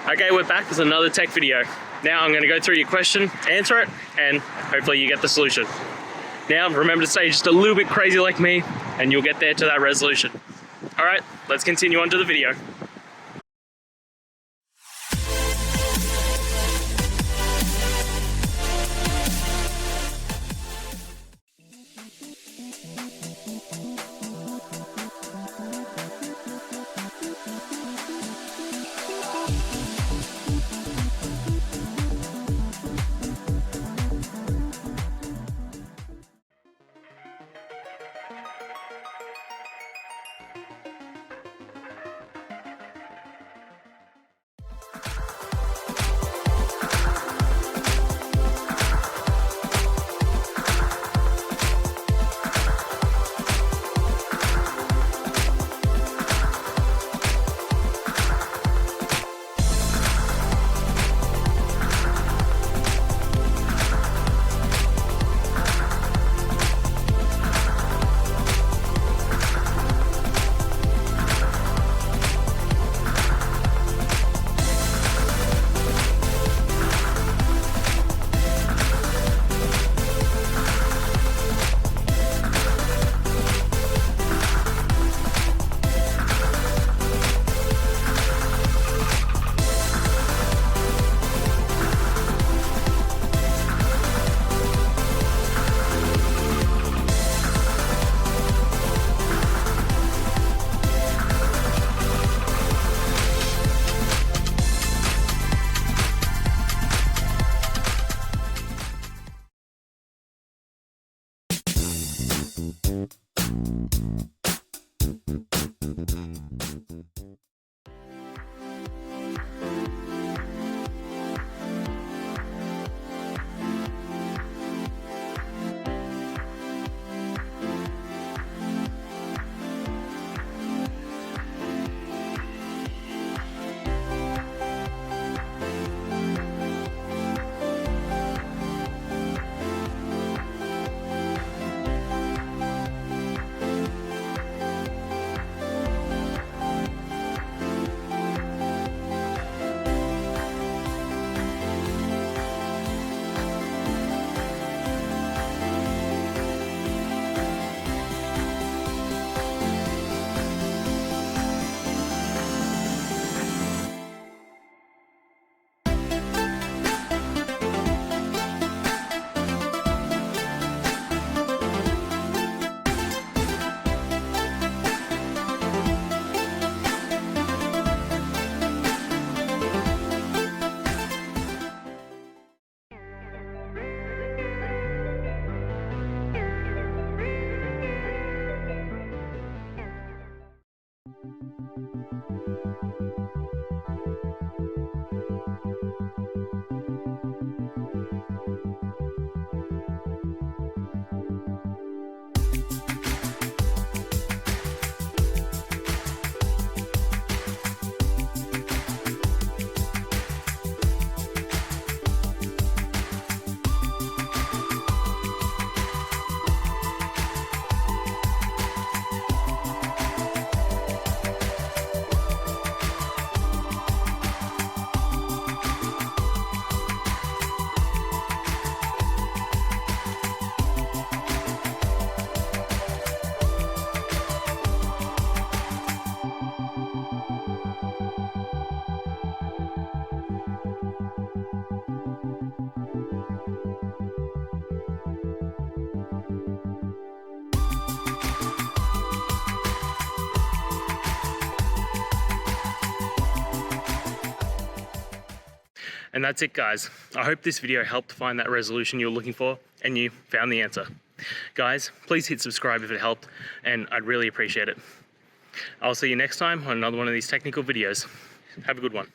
Okay, we're back with another tech video. Now I'm going to go through your question, answer it, and hopefully you get the solution. Now remember to stay just a little bit crazy like me, and you'll get there to that resolution. Alright, let's continue on to the video. And that's it, guys. I hope this video helped find that resolution you're looking for and you found the answer. Guys, please hit subscribe if it helped, and I'd really appreciate it. I'll see you next time on another one of these technical videos. Have a good one.